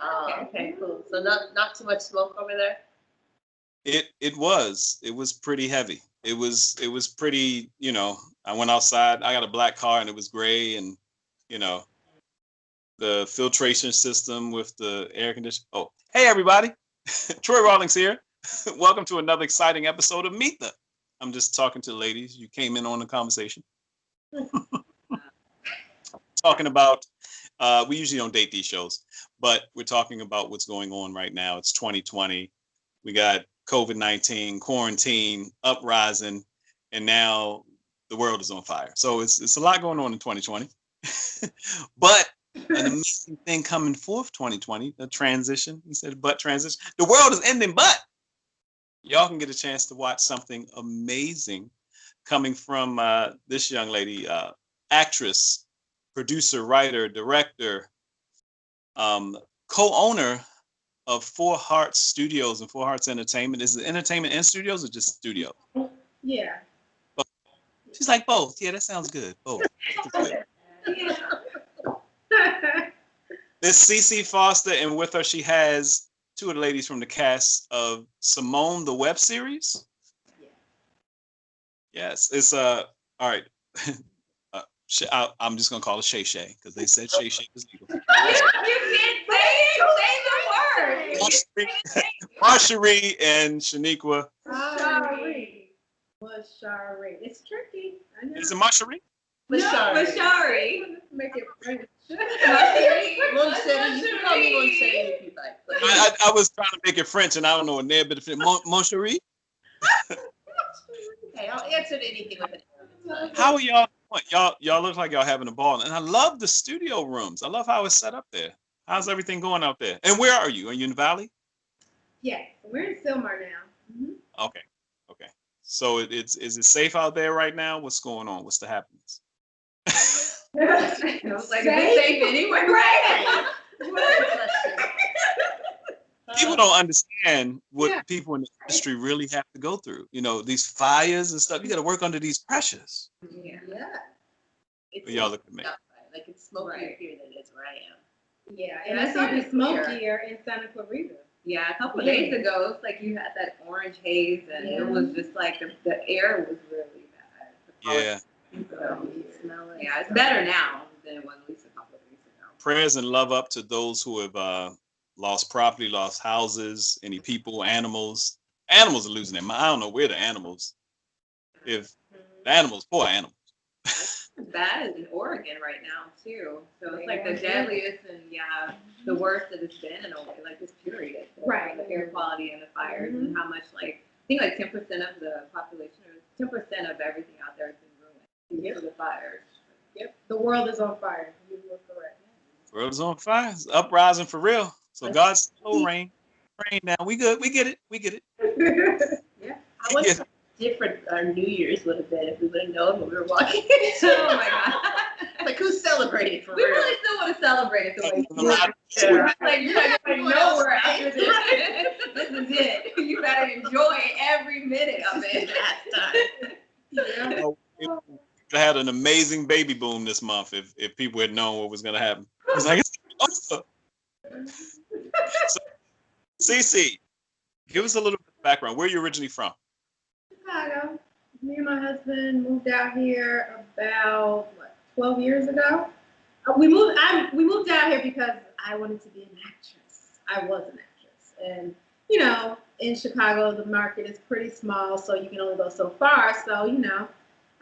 Oh, okay, cool. So not too much smoke over there? It was pretty heavy. It was pretty, you know, I went outside, I got a black car and it was gray, and you know, the filtration system with the air conditioning. Oh, hey everybody. Troy Rawlings here. Welcome to another exciting episode of Meet the. I'm just talking to the ladies. You came in on the conversation. Talking about we usually don't date these shows, but we're talking about what's going on right now. It's 2020. We got COVID-19, quarantine, uprising, and now the world is on fire. So it's a lot going on in 2020. But an amazing thing coming forth 2020, the transition. He said, but transition. The world is ending, but y'all can get a chance to watch something amazing coming from this young lady, actress, producer, writer, director, co-owner of Four Hearts Studios and Four Hearts Entertainment. Is it entertainment and studios or just studio? Yeah. Both. She's like, both. Yeah, that sounds good. Both. This CiCi Foster, and with her she has two of the ladies from the cast of Symone the Web Series. Yeah. Yes, it's all right. I'm just gonna call it Shay Shay because they said Shay Shay was legal. You can't say the word. MASHARI and SHANEQUA. MASHARI. It's tricky. I know. Is it MASHARI? MASHARI. Make it French. Monsheri. You can call me Monsheri if you like. I was trying to make it French and I don't know a there, but if it MASHARI. Hey, I'll answer to anything with it. How are y'all? Y'all look like y'all having a ball, and I love the studio rooms. I love how it's set up there. How's everything going out there? And where are you? Are you in the Valley? Yeah, we're in Sylmar now. Mm-hmm. Okay. So is it safe out there right now? What's going on? What's the happenings? It was like it's safe anyway, right? People don't understand what people in the industry really have to go through. You know, these fires and stuff. You got to work under these pressures. Yeah. But y'all look at me. Like it's smokier here than it is where I am. Yeah, and it's even smokier in Santa Clarita. Yeah, a couple of days ago, it's like you had that orange haze, and it was just like the air was really bad. Yeah. So, yeah, it's better now than it was at least a couple of weeks ago. Prayers and love up to those who have lost property, lost houses, any people, animals. Animals are losing their mind. I don't know where the animals. If the animals, poor animals. It's bad in Oregon right now too. So it's like the deadliest and the worst that it's been in a way, like this period. Right. The air quality and the fires and how much I think 10% of the population or 10% of everything out there has been ruined due to the fires. Yep. The world is on fire. You were correct. The world is on fire. It's uprising for real. So God's slow rain down. We good. We get it. Yeah. I wonder how different our New Year's would have been if we would have known when we were walking. Oh my God. Like who's celebrating for we real? We really still want to celebrate it the way you do. Like you're not going nowhere after this. This is it. You better enjoy every minute of it. I had an amazing baby boom this month if people had known what was going to happen. It's like, so, CiCi, give us a little bit of background. Where are you originally from? Chicago. Me and my husband moved out here about 12 years ago. We moved out here because I wanted to be an actress. I was an actress, and you know, in Chicago, the market is pretty small, so you can only go so far. So you know,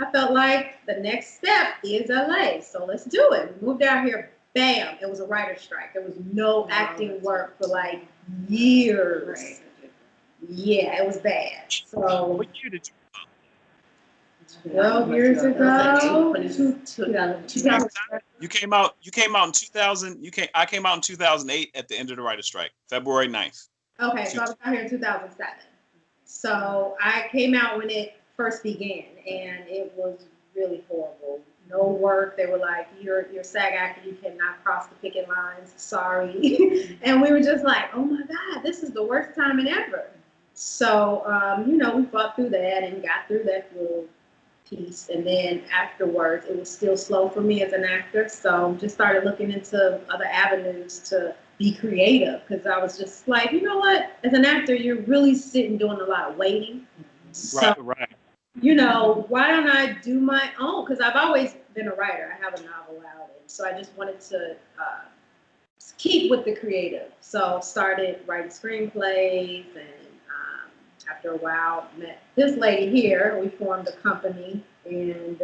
I felt like the next step is LA, so let's do it. We moved out here. Bam! It was a writer's strike. There was no acting work for like years. Right. Yeah, it was bad. So what year did you come? 12 years ago. 2000. You came out in 2000. I came out in 2008 at the end of the writer's strike, February 9th. Okay, so I was out here in 2007. So I came out when it first began, and it was really horrible. No work. They were like, you're SAG actor, you cannot cross the picket lines. Sorry. And we were just like, oh my God, this is the worst timing ever. So, you know, we fought through that and got through that little piece. And then afterwards, it was still slow for me as an actor. So just started looking into other avenues to be creative, because I was just like, you know what? As an actor, you're really sitting doing a lot of waiting. So, Right. you know, why don't I do my own? Because I've always been a writer. I have a novel out, and so I just wanted to keep with the creative. So started writing screenplays, and after a while met this lady here. We formed a company, and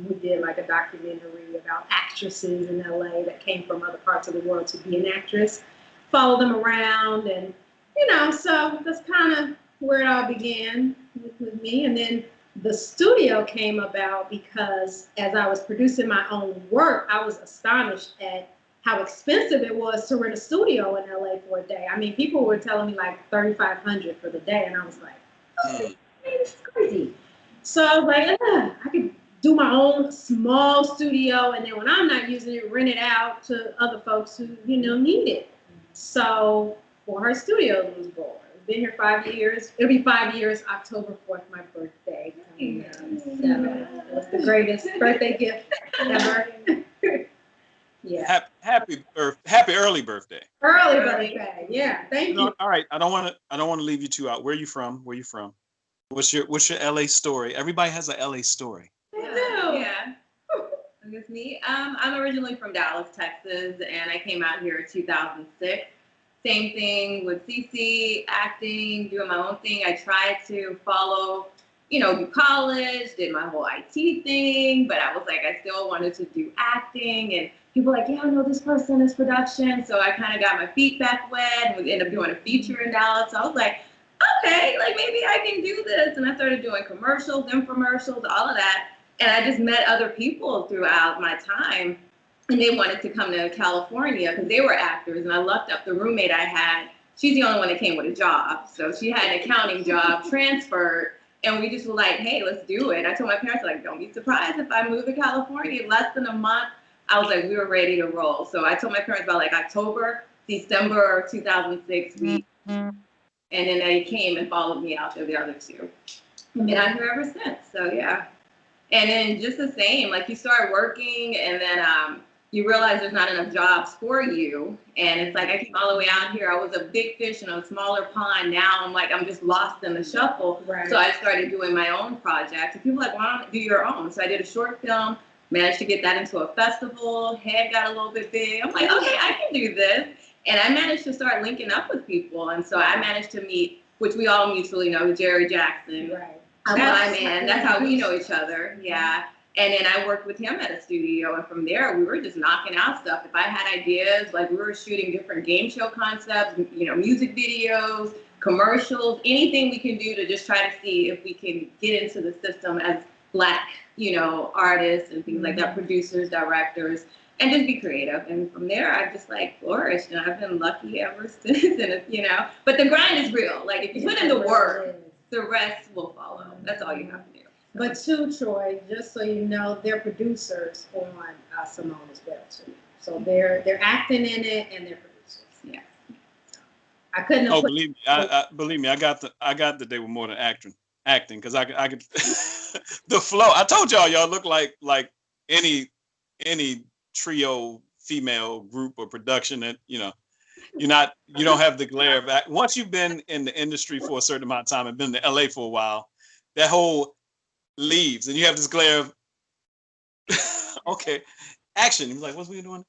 we did like a documentary about actresses in LA that came from other parts of the world to be an actress. Follow them around, and you know, so that's kind of where it all began with me. And then the studio came about because as I was producing my own work, I was astonished at how expensive it was to rent a studio in LA for a day. I mean, people were telling me like $3,500 for the day, and I was like, oh, man, this is crazy. So I was like, I could do my own small studio, and then when I'm not using it, rent it out to other folks who, you know, need it. So for her studio was born. Been here 5 years. It'll be 5 years, October 4th, my birthday. So it was the greatest birthday gift ever. Yeah. Happy early birthday. Early birthday. Yeah. Thank you. All right. I don't want to leave you two out. Where are you from? What's your LA story? Everybody has a LA story. Yeah. I guess me. I'm originally from Dallas, Texas, and I came out here in 2006. Same thing with CiCi, acting, doing my own thing. I tried to follow, you know, do college, did my whole IT thing, but I was like, I still wanted to do acting, and people were like, yeah, I know this person, this production. So I kind of got my feet back wet, and we ended up doing a feature in Dallas. So I was like, okay, like maybe I can do this. And I started doing commercials, infomercials, all of that. And I just met other people throughout my time, and they wanted to come to California because they were actors. And I lucked up the roommate I had. She's the only one that came with a job. So she had an accounting job, transferred, and we just were like, hey, let's do it. I told my parents, like, don't be surprised if I move to California. Less than a month, I was like, we were ready to roll. So I told my parents about like October, December 2006 week. And then they came and followed me out there, the other two. And been out here ever since. So yeah. And then just the same, like you start working, and then you realize there's not enough jobs for you. And it's like, I came all the way out here. I was a big fish in a smaller pond. Now I'm like, I'm just lost in the shuffle. Right. So I started doing my own projects. And people were like, why don't you do your own? So I did a short film, managed to get that into a festival. Head got a little bit big. I'm like, okay, I can do this. And I managed to start linking up with people. And so I managed to meet, which we all mutually know, Jerry Jackson. Right. My man. That's how we know each other. Yeah. And then I worked with him at a studio, and from there we were just knocking out stuff. If I had ideas, like we were shooting different game show concepts, you know, music videos, commercials, anything we can do to just try to see if we can get into the system as Black, you know, artists and things like that, producers, directors, and just be creative. And from there, I've just like flourished, and I've been lucky ever since. And it's, you know, but the grind is real. Like if you put in the work, the rest will follow. That's all you have to do. But too, Troy, just so you know, they're producers on Symone as well too. So they're acting in it, and they're producers. Yeah. I couldn't. Oh, believe me, I got that they were more than acting, because I could the flow. I told y'all look like any trio female group or production that, you know, you don't have the glare of act. Once you've been in the industry for a certain amount of time and been to LA for a while, that whole leaves, and you have this glare of okay, action. He's like, what's we doing?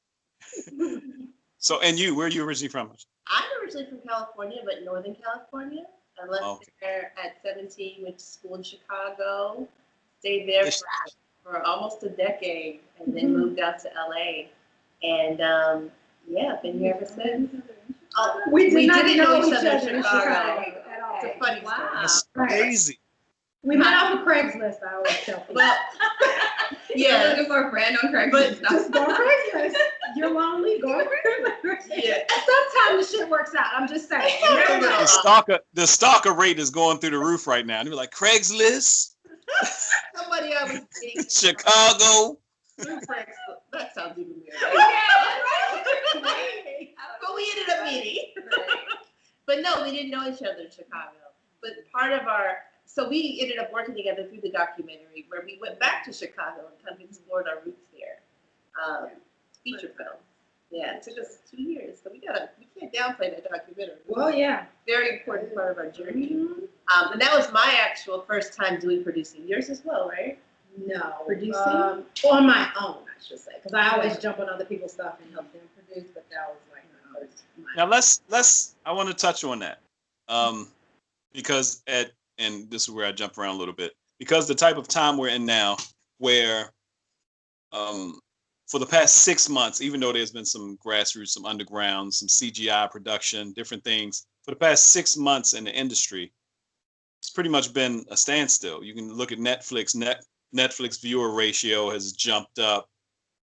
So, and where are you originally from? I'm originally from California, but Northern California. I left there at 17, went to school in Chicago, stayed there for almost a decade, and then moved out to LA. And yeah, been here ever since. We didn't know each other in Chicago at all. It's a funny story. That's crazy. We met off of Craigslist, I always tell people. Well, yeah, looking for a friend on Craigslist. Just go on Craigslist. You're lonely, go on Craigslist. Yeah. Sometimes the shit works out. I'm just saying. The stalker rate is going through the roof right now. And you're like, Craigslist? Somebody I was dating. Chicago? Craigslist. That sounds even weird. Yeah, But we ended up meeting. But no, we didn't know each other in Chicago. But part of so we ended up working together through the documentary, where we went back to Chicago and kind of explored our roots there. Feature film. Yeah, it took us 2 years, so we can't downplay that documentary. Well, yeah. Very important part of our journey. And that was my actual first time doing producing. Yours as well, right? No. Producing? On my own, I should say, because I always jump on other people's stuff and help them produce, but that was like my first. Now I want to touch on that, because and this is where I jump around a little bit, because the type of time we're in now, where for the past 6 months, even though there's been some grassroots, some underground, some CGI production, different things, for the past 6 months in the industry, it's pretty much been a standstill. You can look at Netflix. Netflix viewer ratio has jumped up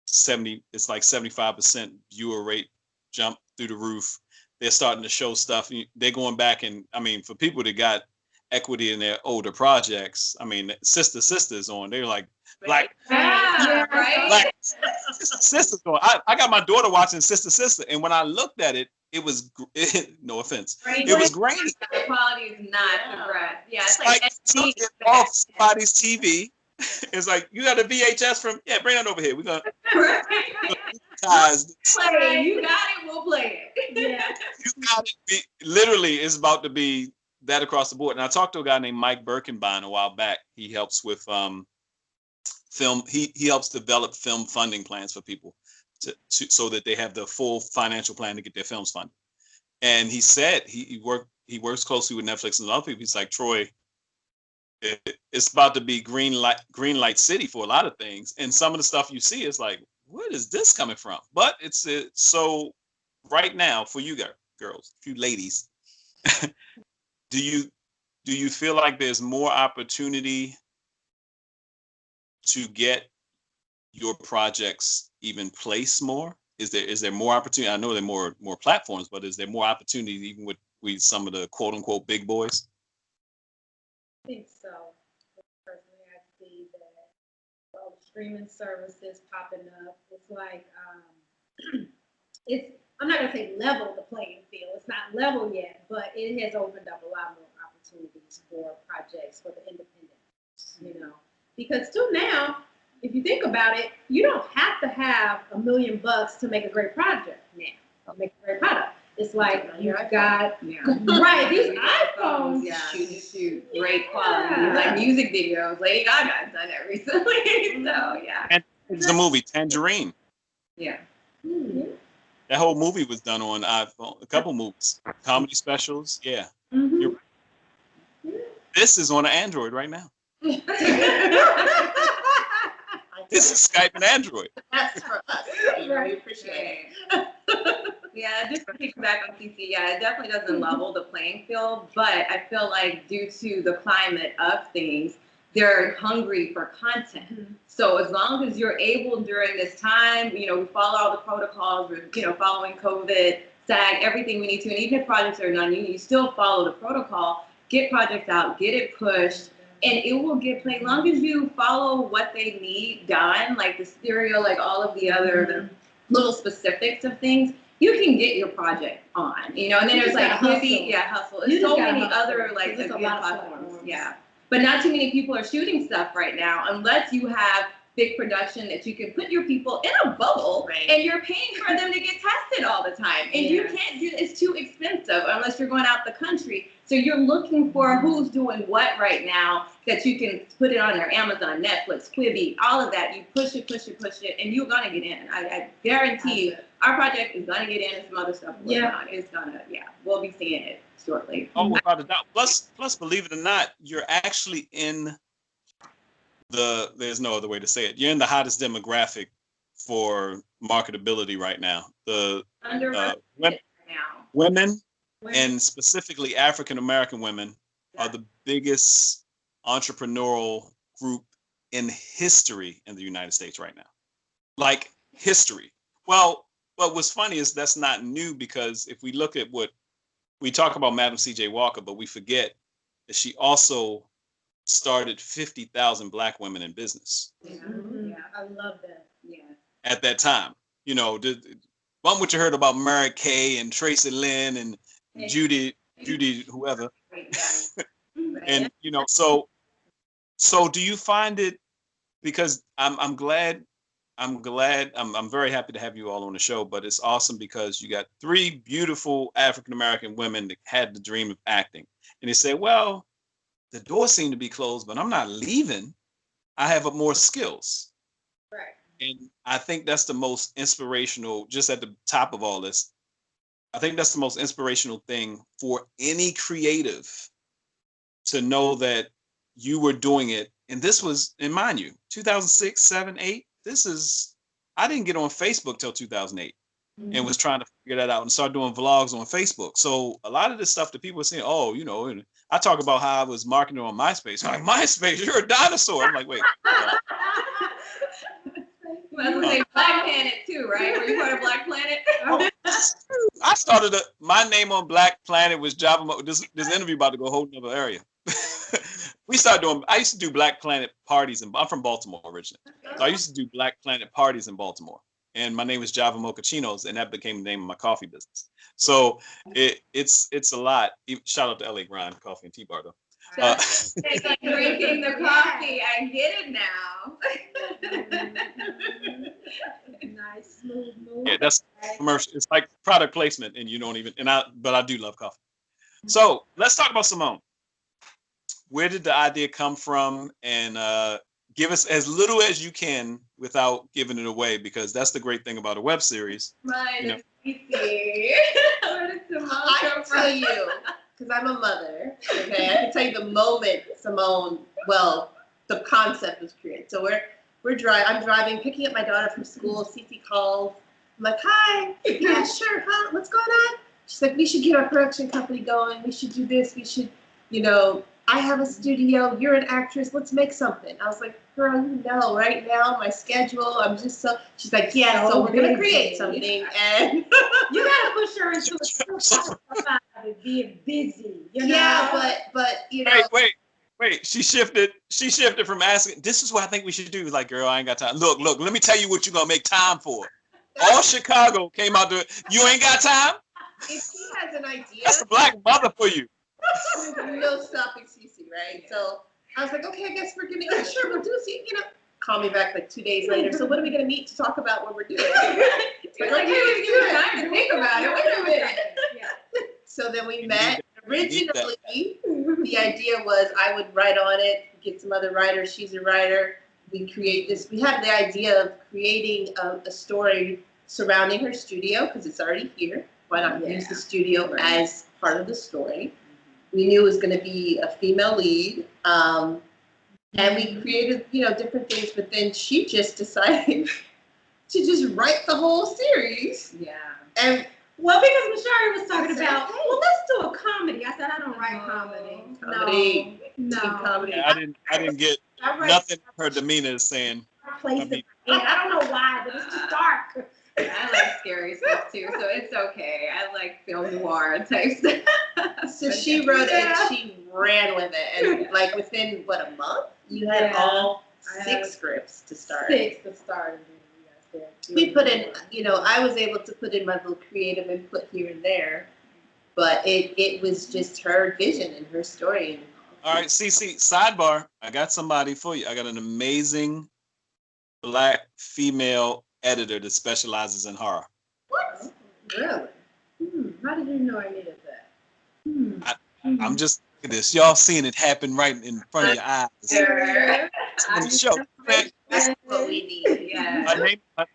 70. It's like 75% viewer rate jump through the roof. They're starting to show stuff. They're going back, and I mean, for people that got equity in their older projects, I mean, Sisters on. They're like Black Sisters on. I got my daughter watching Sister, and when I looked at it, it was no offense, it was grainy. The quality is not progressed. Yeah, it's like took it off somebody's TV. It's like, you got a VHS from, bring that over here. We're gonna play. You got it, we'll play it. Yeah. You got it. Literally, it's about to be that across the board. And I talked to a guy named Mike Birkenbein a while back. He helps with film. He helps develop film funding plans for people so that they have the full financial plan to get their films funded. And he said he works closely with Netflix and other people. He's like, Troy, it's about to be green light city for a lot of things. And some of the stuff you see is like, where is this coming from? But it's so right now for you girls, you ladies, do you feel like there's more opportunity to get your projects even placed more? Is there more opportunity? I know there are more platforms, but is there more opportunity even with some of the quote unquote big boys? I think so. Personally, I see that all the streaming services popping up. It's like I'm not gonna say level the playing field. It's not level yet, but it has opened up a lot more opportunities for projects for the independents. You know, because till now, if you think about it, you don't have to have $1 million to make a great project now. Make a great product. It's like you've got right these iPhones. Yeah, shoot great quality, like music videos. Lady Gaga's done it recently, so yeah. And it's the movie Tangerine. Yeah. Mm-hmm. That whole movie was done on iPhone. A couple movies, comedy specials. Yeah. Mm-hmm. This is on an Android right now. This is Skype and Android. That's for us. We appreciate it. Yeah, just to piggyback on CiCi, yeah, it definitely doesn't level the playing field, but I feel like due to the climate of things, they're hungry for content. Mm-hmm. So as long as you're able during this time, we follow all the protocols, we're, following COVID, SAG, everything we need to, and even if projects are non-union, you still follow the protocol, get projects out, get it pushed, and it will get played. As long as you follow what they need done, like the stereo, like all of the other little specifics of things, you can get your project on, and then there's like Hustle. There's so many other like platforms. Yeah. But not too many people are shooting stuff right now unless you have big production that you can put your people in a bubble and you're paying for them to get tested all the time. And you can't do it's too expensive unless you're going out the country. So you're looking for who's doing what right now that you can put it on their Amazon, Netflix, Quibi, all of that. You push it, and you're gonna get in. I guarantee you our project is gonna get in and some other stuff going on. It's gonna, we'll be seeing it shortly. Oh, without a doubt. Plus, believe it or not, you're actually in there's no other way to say it. You're in the hottest demographic for marketability right now. The women, and specifically African American women, are the biggest entrepreneurial group in history in the United States right now. Like history. Well, but what's funny is that's not new, because if we look at what we talk about Madam C.J. Walker, but we forget that she also started 50,000 Black women in business. Yeah, I love that. Yeah. At that time, what you heard about Mary Kay and Tracy Lynn and Judy, whoever, and so do you find it? Because I'm glad I'm glad. I'm very happy to have you all on the show. But it's awesome because you got 3 beautiful African American women that had the dream of acting, and they said, "Well, the doors seem to be closed, but I'm not leaving. I have more skills." Right. And I think that's the most inspirational. Just at the top of all this, I think that's the most inspirational thing for any creative to know that you were doing it. And this was, and mind you, 2006, 7, 8. This is, I didn't get on Facebook till 2008 and was trying to figure that out and start doing vlogs on Facebook. So a lot of this stuff that people were saying, oh, you know, and I talk about how I was marketing on MySpace. I'm like, MySpace, you're a dinosaur. I'm like, wait. That's what they Black Planet too, right? Were you part of Black Planet? I started my name on Black Planet was Java. This interview about to go a whole nother area. We started doing. I used to do Black Planet parties, and I'm from Baltimore originally, so I used to do Black Planet parties in Baltimore. And my name was Java Mochachinos, and that became the name of my coffee business. So it's a lot. Shout out to LA Grind Coffee and Tea Bar though. It's like drinking the coffee. I get it now. Nice, smooth move. Yeah, that's commercial. It's like product placement, and you don't even. But I do love coffee. So let's talk about Simone. Where did the idea come from? And give us as little as you can without giving it away, because that's the great thing about a web series. Mine is CiCi. Where did Simone I come can tell from? you, because I'm a mother, okay, I can tell you the moment Simone, well, the concept was created. So I'm driving, picking up my daughter from school, CiCi calls. I'm like, hi, yeah, sure, huh, what's going on? She's like, we should get our production company going. We should do this. We should, you know, I have a studio. You're an actress. Let's make something. I was like, girl, you know, right now, my schedule, I'm just so, she's like, yeah, so we're going to create something. And You gotta push her into being busy. You know? yeah, but you know. Wait. She shifted from asking, this is what I think we should do. Like, girl, I ain't got time. Look, let me tell you what you're going to make time for. All Chicago came out to, you ain't got time? If she has an idea. That's the Black mother for you. No stopping CiCi, right? So I was like, okay, I guess we're gonna, yeah, sure, we'll do CiCi, you know. Call me back like 2 days later. So when are we gonna meet to talk about what we're doing? You're like, hey, we give time to think about it. Wait a minute. So then we met. Originally, the idea was I would write on it, get some other writers. She's a writer. We create this. We had the idea of creating a story surrounding her studio because it's already here. Why not use the studio as part of the story? We knew it was going to be a female lead, and we created, you know, different things. But then she just decided to just write the whole series. Yeah. And well, because MASHARI was talking said, about, hey. well, let's do a comedy. I said, I don't write comedy. Comedy. No. Comedy. Yeah, I didn't get I write nothing her demeanor is saying. place it. And I don't know why, but it's just dark. I like scary stuff too, so it's okay. I like film noir type stuff. So she wrote it and she ran with it. And like within, what, a month? You had all 6 scripts to start. 6 to start. We put in, you know, I was able to put in my little creative input here and there, but it was just her vision and her story. All right, CiCi, sidebar. I got somebody for you. I got an amazing Black female editor that specializes in horror. What? Really? How did you know I needed that? I'm just, look at this. Y'all seeing it happen right in front of your eyes. Sure. Show. That's what we need. Yeah.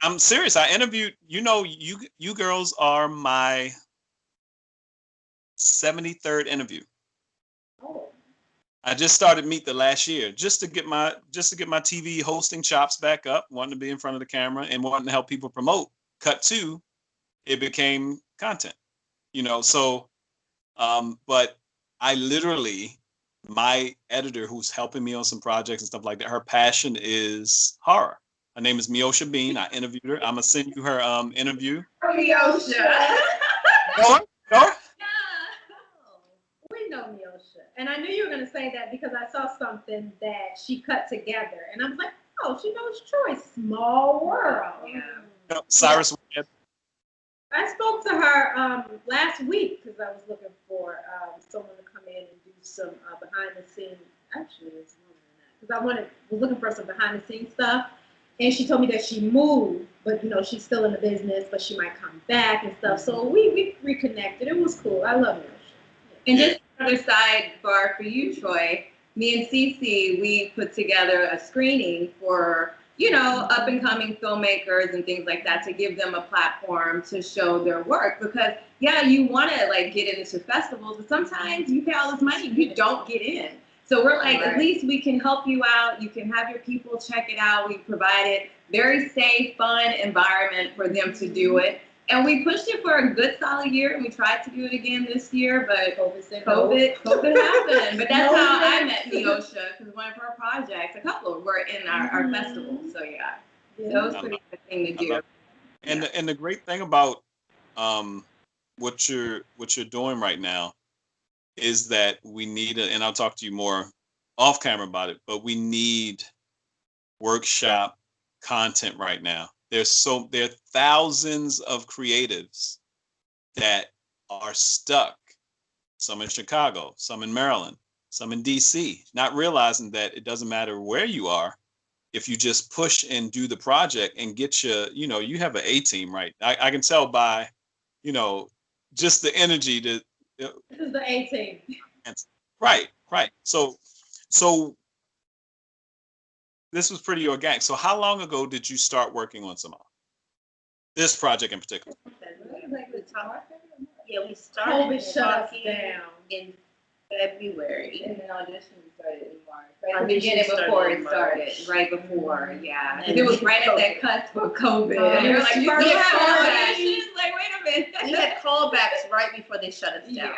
I'm serious. I interviewed, you know, you girls are my 73rd interview. Oh. I just started Meet the last year just to get my TV hosting chops back up, wanting to be in front of the camera and wanting to help people promote. Cut 2, it became content, you know. So, but I literally, my editor who's helping me on some projects and stuff like that, her passion is horror. Her name is Miosha Bean. I interviewed her. I'm gonna send you her interview. Miosha. No? We know Miosha. And I knew you were going to say that because I saw something that she cut together. And I was like, oh, she knows Troy. Small world. Yeah. No, Cyrus Webb. I spoke to her last week because I was looking for someone to come in and do some behind the scenes. Actually, it's more than that because was looking for some behind the scenes stuff. And she told me that she moved, but you know, she's still in the business, but she might come back and stuff. So we reconnected. It was cool. I love her. And just another sidebar for you, Troy, me and CiCi, we put together a screening for, you know, up and coming filmmakers and things like that to give them a platform to show their work. Because yeah, you want to like get into festivals, but sometimes you pay all this money, you don't get in. So we're like, at least we can help you out. You can have your people check it out. We provided very safe, fun environment for them to do it. And we pushed it for a good solid year, and we tried to do it again this year, but COVID happened. But that's how I met Neosha, because one of her projects, a couple of them were in our festival. So yeah, that was pretty good thing to do. And the great thing about what you're doing right now is that we need and I'll talk to you more off camera about it, but we need workshop content right now. There are thousands of creatives that are stuck, some in Chicago, some in Maryland, some in DC, not realizing that it doesn't matter where you are. If you just push and do the project and get you know, you have an A team, right? I can tell by, you know, just the energy that. This is the A team. Right. So this was pretty organic. So how long ago did you start working on Simone? This project in particular? Yeah, we started COVID shut us down in February. And then audition started in March. Right at the beginning before it started. Right before, yeah. And it was right at that cusp of COVID. And we were like, we first had auditions? Like, wait a minute. We had callbacks right before they shut us down. Yeah,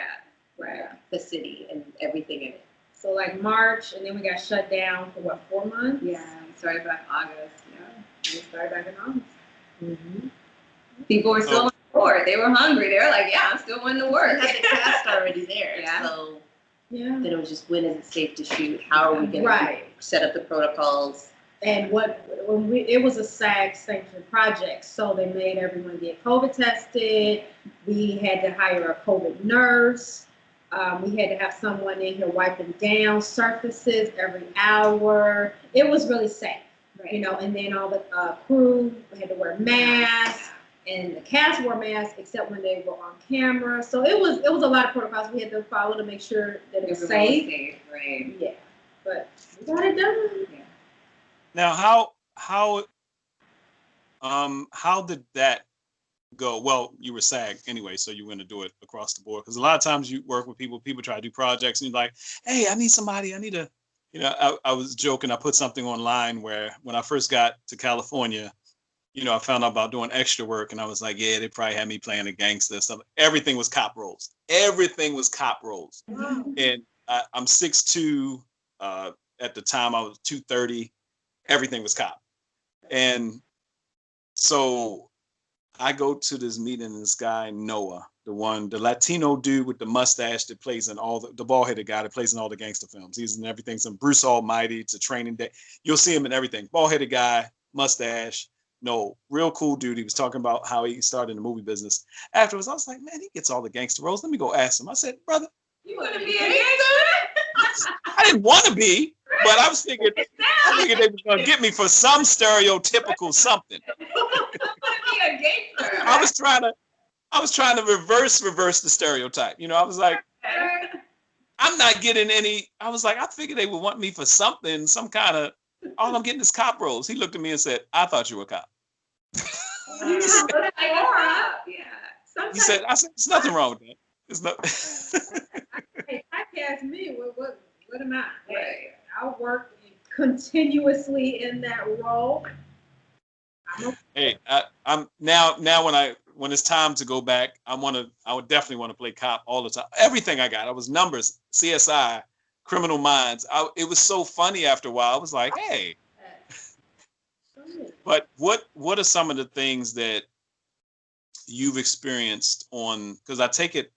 right. The city and everything in it. So like March, and then we got shut down for what, 4 months? Yeah, we started back August. Yeah, we started back in August. Mm-hmm. People were still on board. They were hungry. They were like, "Yeah, I'm still wanting to work." We had the cast already there. Yeah. So yeah. then it was just, when is it safe to shoot? How are we going to set up the protocols? And it was a SAG sanctioned project, so they made everyone get COVID tested. We had to hire a COVID nurse. We had to have someone in here wiping down surfaces every hour. It was really safe, you know. And then all the crew had to wear masks, and the cast wore masks except when they were on camera. So it was a lot of protocols we had to follow to make sure that it was safe. Right. Yeah, but we got it done. Yeah. Now, how did that go? Well, you were SAG anyway, so you were going to do it across the board. Because a lot of times you work with people try to do projects, and you're like, hey, I need somebody, I need a, you know, I was joking, I put something online where when I first got to California, you know, I found out about doing extra work, and I was like, yeah, they probably had me playing a gangster. Stuff. Everything was cop roles. Everything was cop roles. Wow. And I'm 6'2". At the time, I was 230. Everything was cop. And so I go to this meeting, and this guy, Noah, the Latino dude with the mustache that plays in all the bald-headed guy that plays in all the gangster films. He's in everything, from Bruce Almighty to Training Day. You'll see him in everything. Bald-headed guy, mustache. No, real cool dude. He was talking about how he started in the movie business. Afterwards, I was like, man, he gets all the gangster roles. Let me go ask him. I said, brother, you want to be a gangster? I didn't want to be, but I was thinking, they were going to get me for some stereotypical something. Be a gangster. I was trying to reverse the stereotype. You know, I was like, I'm not getting any. I was like, I figured they would want me for something, some kind of. All I'm getting is cop roles. He looked at me and said, I thought you were a cop. He said, I said, there's nothing wrong with that. There's no. Hey, typecast me. What am I? Right. I work continuously in that role. Hey, I'm now when it's time to go back, I would definitely want to play cop all the time. Everything I got, I was Numbers, CSI, Criminal Minds. It was so funny after a while. I was like, hey. But what are some of the things that you've experienced on? Because I take it,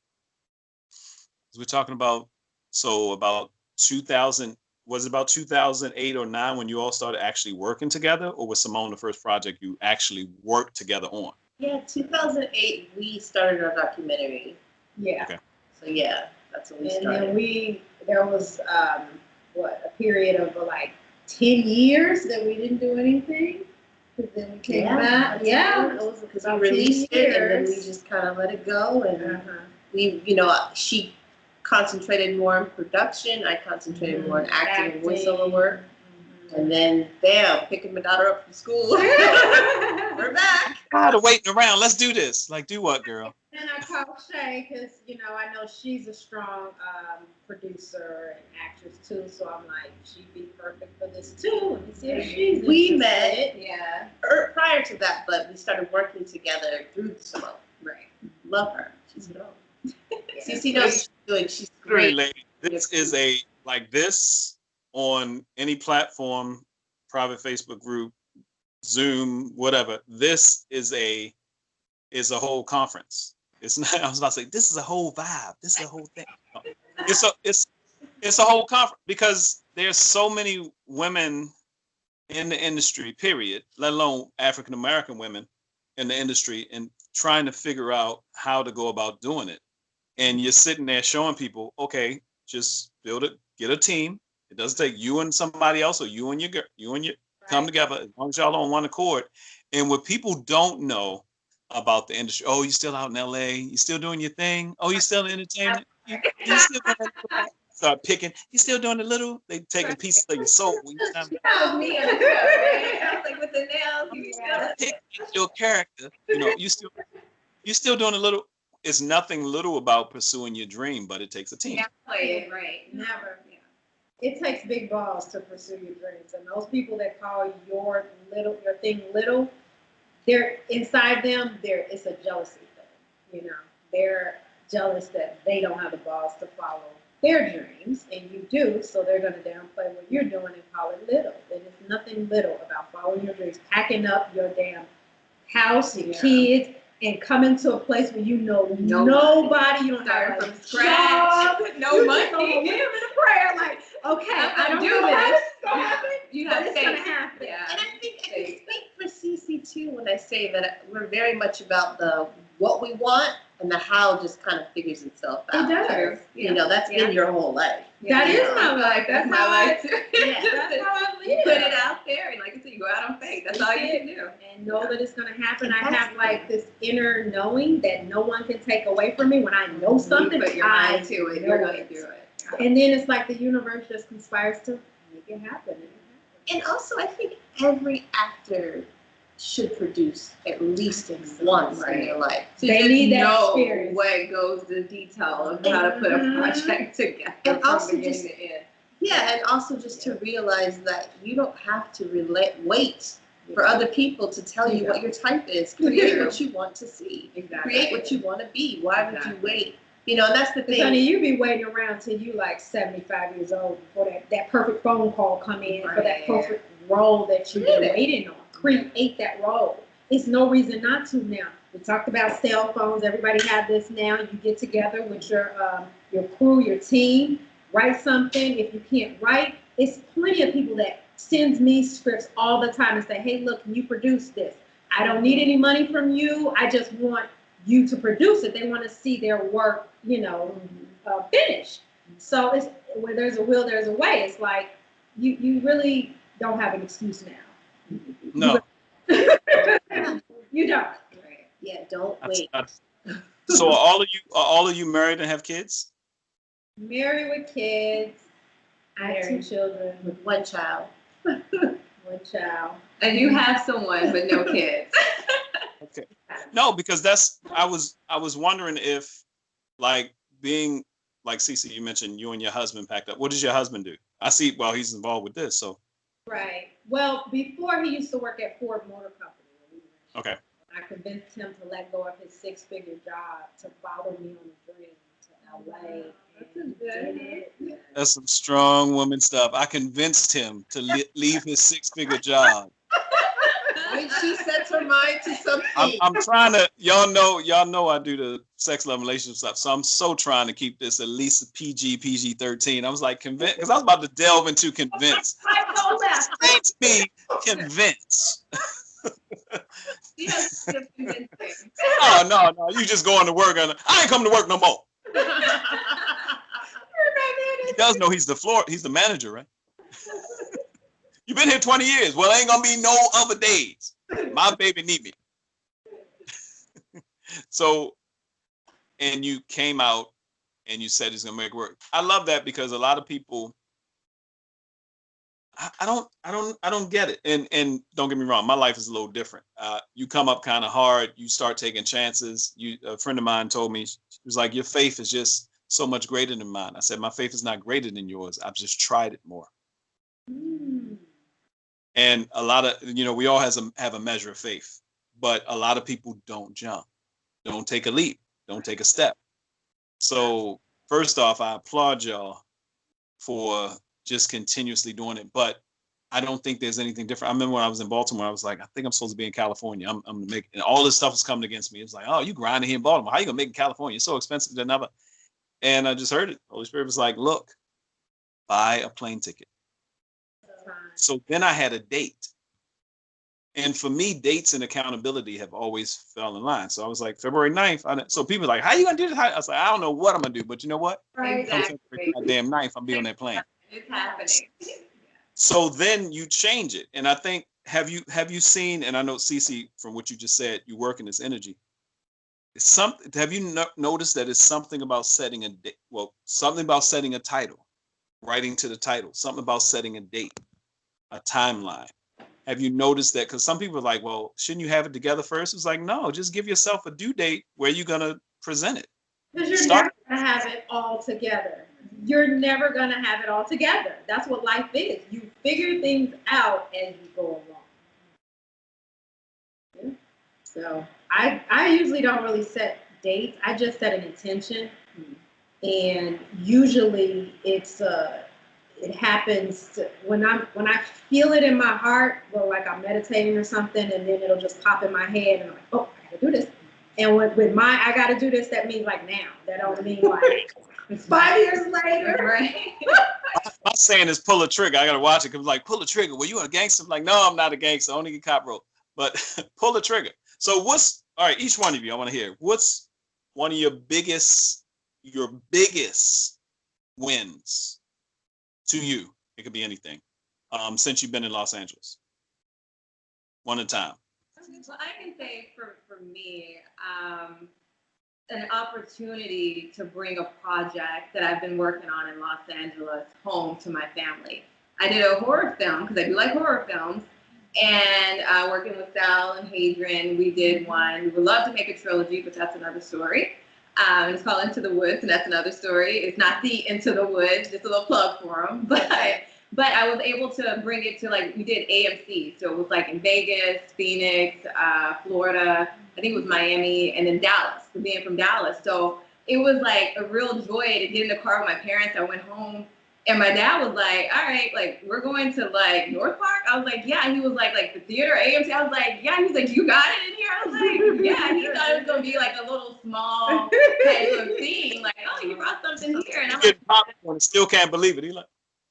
as we're talking about, so about 2000. Was it about 2008 or 9 when you all started actually working together, or was Simone the first project you actually worked together on? Yeah, 2008 we started our documentary. Yeah. Okay. So yeah, that's when we started. And then there was a period of like 10 years that we didn't do anything. Then we came back. Yeah, it was because about we 10 released it and then we years. just kind of let it go. And Uh-huh. we, she concentrated more on production. I concentrated more on acting and voiceover work. And then, bam, picking my daughter up from school. We're back. Tired of waiting around. Let's do this. Like, do what, girl? And I called Shay because, I know she's a strong producer and actress too. So I'm like, she'd be perfect for this too. Let me see if she's We interested. met Yeah. prior to that, but we started working together through Simone. Right. Love her. She's good. CiCi knows what she's doing. She's Great, great. lady. This is this on any platform, private Facebook group, Zoom, whatever. This is a whole conference. It's not. I was about to say this is a whole vibe. This is a whole thing. No. It's a whole conference because there's so many women in the industry. Period. Let alone African American women in the industry and trying to figure out how to go about doing it. And you're sitting there showing people, okay, just build it, get a team. It doesn't take you and somebody else or you and your come together as long as y'all on one accord. And what people don't know about the industry, oh, you still out in LA, you still doing your thing, oh, you still in entertainment, you still start picking, you still doing the little, they taking pieces of your soul. That was me on the show, right? I was like with the nails, you Pick your character, you still doing a little. It's nothing little about pursuing your dream, but it takes a team. can't play it right. Never. It takes big balls to pursue your dreams, and those people that call your thing little, they're inside them. It's a jealousy thing. They're jealous that they don't have the balls to follow their dreams, and you do. So they're going to downplay what you're doing and call it little. There is nothing little about following your dreams, packing up your damn house, your kids, and coming to a place where nobody, you don't Start have from scratch, no money. We're in a prayer, like, okay, I don't know how this is gonna happen. You But have it's faith. gonna happen. Yeah. And I think I can speak for CiCi too when I say that we're very much about the what we want and the how just kind of figures itself out. It does. That's been your whole life. That is my life. That's That's how my I life too. that's how I You live. put it out there, and like I said, you go out on faith. That's all you can do. And know that it's gonna happen. I have like this inner knowing that no one can take away from me. When I know something, You put your I mind to it. know You're going to do it. And then it's like the universe just conspires to make it happen. And also, I think every actor should produce at least once in their life. So They you need that know experience. what goes the detail of how to put a project together And from also beginning just- to end. Yeah, and also just to realize that you don't have to wait for other people to tell you what your type is. Create what you want to see. Exactly. Create what you want to be. Why would you wait? And that's the Because thing. honey, you be waiting around till you like 75 years old before that perfect phone call come in for that perfect role that you've been waiting on. Create that role. It's no reason not to now. We talked about cell phones. Everybody have this now. You get together with your crew, your team, write something. If you can't write, it's plenty of people that sends me scripts all the time and say, hey, look, can you produce this? I don't need any money from you. I just want you to produce it. They want to see their work, finished. So it's where there's a will, there's a way. It's like you really don't have an excuse now. No. You don't. Right. Yeah, don't wait. So are all of you married and have kids? Married with kids. I have 2 children. With one child. One child. And you have someone, but no kids. Okay. No, because I was wondering if, like, being like CiCi, you mentioned you and your husband packed up. What does your husband do? I see. Well, he's involved with this, so. Right. Well, before he used to work at Ford Motor Company. Okay. I convinced him to let go of his 6-figure job to follow me on a dream to LA. And did it. That's some strong woman stuff. I convinced him to leave his 6-figure job. When she sets her mind to something. I'm trying to, y'all know I do the sex, love, and relationship stuff. So I'm so trying to keep this at least PG-13. I was like convinced, because I was about to delve into convince. I know that. Makes me convince. She has to convince him. Oh, no, you just going to work and I ain't coming to work no more. He does know he's the manager, right? You've been here 20 years. Well, ain't gonna be no other days. Right. My baby need me. So, and you came out and you said it's gonna make it work. I love that because a lot of people, I don't get it. And don't get me wrong, my life is a little different. You come up kind of hard. You start taking chances. A friend of mine told me, she was like, your faith is just so much greater than mine. I said, my faith is not greater than yours. I've just tried it more. Mm. And a lot of, we all have a measure of faith, but a lot of people don't jump, don't take a leap, don't take a step. So first off, I applaud y'all for just continuously doing it, but I don't think there's anything different. I remember when I was in Baltimore, I was like, I think I'm supposed to be in California. I'm making, and all this stuff is coming against me. It's like, oh, you grinding here in Baltimore. How you gonna make it in California? It's so expensive to never. And I just heard it. Holy Spirit was like, look, buy a plane ticket. So then I had a date. And for me, dates and accountability have always fell in line. So I was like, February 9th. So people were like, how you going to do this? I was like, I don't know what I'm going to do. But you know what? Right. Exactly. My damn 9th, I'll be on that plane. It's happening. So then you change it. And I think, have you seen, and I know CiCi, from what you just said, you work in this energy. Have you noticed that it's something about setting something about setting a title, writing to the title, something about setting a date, a timeline. Have you noticed that? Because some people are like, well, shouldn't you have it together first? It's like, no, just give yourself a due date where you're going to present it. Because you're never going to have it all together. You're never going to have it all together. That's what life is. You figure things out as you go along. Yeah. So I usually don't really set dates. I just set an intention. And usually it happens when I feel it in my heart, well, like I'm meditating or something, and then it'll just pop in my head, and I'm like, oh, I gotta do this. And with my I gotta do this, that means like now. That don't mean like 5 years later. Right. My saying is pull a trigger. I gotta watch it because like pull a trigger. Well, you a gangster? I'm like, no, I'm not a gangster. I only get cop rope. But pull the trigger. So all right, each one of you, I want to hear, what's one of your biggest wins to you? It could be anything. Since you've been in Los Angeles. One at a time. Well, I can say for me, an opportunity to bring a project that I've been working on in Los Angeles home to my family. I did a horror film because I do like horror films. And working with Sal and Hadrian, we did one. We would love to make a trilogy, but that's another story. It's called Into the Woods, and that's another story. It's not the Into the Woods, just a little plug for them. But I was able to bring it to, like, we did AMC. So it was like in Vegas, Phoenix, Florida, I think it was Miami, and then Dallas, for being from Dallas. So it was like a real joy to get in the car with my parents. I went home. And my dad was like, all right, like, we're going to, like, North Park? I was like, yeah. And he was like, the theater, AMC? I was like, yeah. He was like, you got it in here? I was like, yeah. He thought it was going to be, like, a little small type of thing. Like, oh, you brought something here. And I'm like, popcorn, still can't believe it. He like,